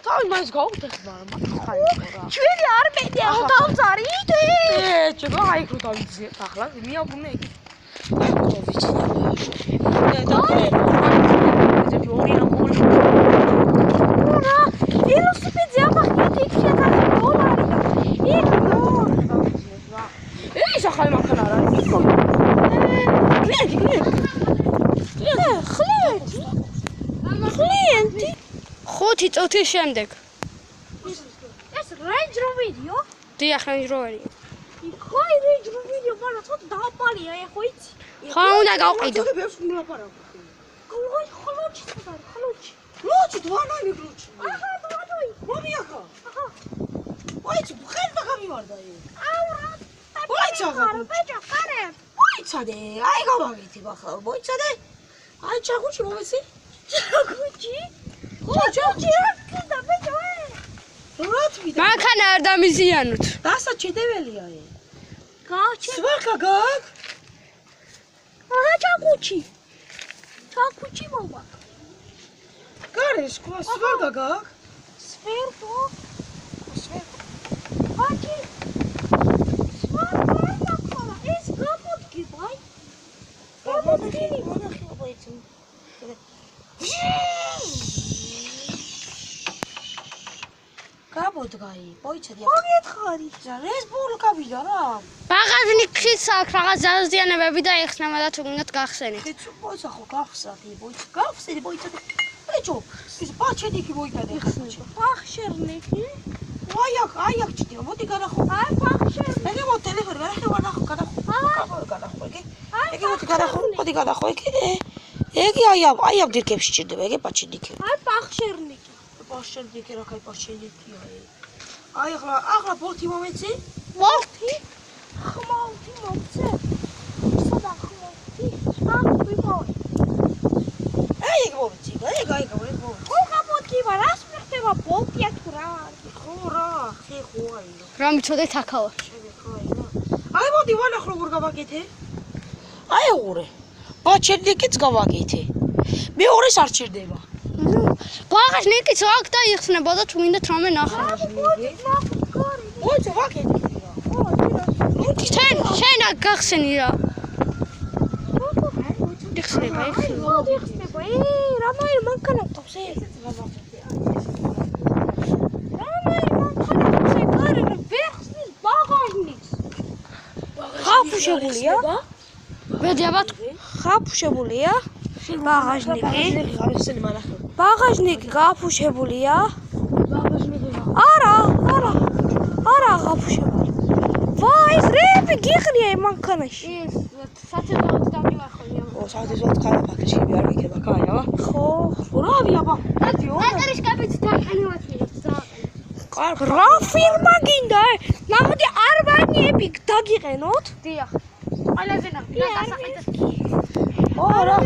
თავი მას გავუთხეს, მაგრამ ხაი რა. ჩვენი არ მეტია, დავწარი იდე. ჩეგო აი ხო დავიძიებ ახლა, მიაბუნე იგი. რა, велосипедზე ამახიეთ 6000 დოლარი და იქ ის ახალი მანქანა რა. კლიენტი 5 წუთის შემდეგ. ეს Range Rover-ია? დიახ, Range Rover-ია. ხაი Range Rover-ია, მაგრამ ცოტა დაბალია, ეხო იცი. ხა უნდა გავყიდო. ხლოჩი ხარ, ხლოჩი. ლოჩი დვანაი ლოჩი. აჰა, დვანაი. მომიახა. აჰა. ვაიცი, ხერდა გამივარდა ე. აუ რა. ვაიცაღა. ბეჭო, ხარე. ვაიცადე, აი გავაგეთი ახლა. ვაიცადე. აი ჩაგუჩი მომეცი. ჩაგუჩი? ჩაგუჩი რა ბეჭო ე. რა თვიდა? მანქანა არ დამიზიანოთ. დასაჩედებელია ე. გაჩე. სვერკა გაკ. აჰა, ჩაგუჩი. ჩაგუჩი მოვა. გარეს ყვა სვერკა გაკ. სვერკო. აჩი. სვერკო ეს გამოდგიბაი. გამოდგიბი მონახე ვაიცი. გამოდგაი, პოიცადი. მოგეთხარი. ეს ბულკავიდა რა. ბაღაჟნიკშიც აქვს რაღაც ზაზიანებები და ეხსნება და თუ გინდათ გახსენით. ეცო პოიცა ხო გახსნადი, პოიცა. გახსენი პოიცადი. ეჭო, ის პაჩენიკი მოიტანე. ფახშერნიკი. აი აქ ჩიტი, მოდი განახო. აი ფახშერნიკი. ეგე მო ტელეფონი, განახო, განახო. განახო ეგე. ეგე მოდი განახო, მოდი განახო ეგე. ეგე აი ამ დირკებში ჭირდება, ეგე პაჩენიკი. აი ფახშერნიკი. პაჩენიკი რა კაი პაჩენიკია ე. აი ახლა ბოლთი მომეცი? ბოლთი? ხმალთი მომცე. სადა ხმალთი? ვიმოვე. ეგ მომეცი, ეგ მომეცი. ხო გამოდგიბა, რას მიხდება ბოლთია თუ რა? ხო რა, ხო აი რა. რა მიცოდეთ აქავა. აი მოდი ვანახ როგორ გავაკეთე. აი უღურე. პაჩენიკიც გავაკეთე. მეორეს არ ჭირდება. ბაღაჟნიკიც აქ და იხსნება და თუ გინდათ რამე ნახე. მოიცე ვაკეთე. შენ აქ გახსენი რა. იხსნება. იხსნება. რამაი მანქანა თავს ეს. რამაი მანქანა თავს ეგ არა ვეხსნის ბაღაჟნიკს. ხაფუშებულია? ვედიაბათ ხაფუშებულია? ბაღაჟნიკი. ხარისენი მანახე. ბაღაჟნიკი გაფუშებულია? არა გაფუშებული. ვაი, რები გიხრია იმ მანქანაში. ის საცეკვაოდ დამივახონია. საათისვათ ქალაქში არ ვიქნება კაია. ხო. რავი აბა. ნატარის კაპიც თაკანივათებს და რა ფირმა გინდა? ნამოდი არბანიები დაგიყენოთ? დიახ. ყველაზე ნახე. ო რა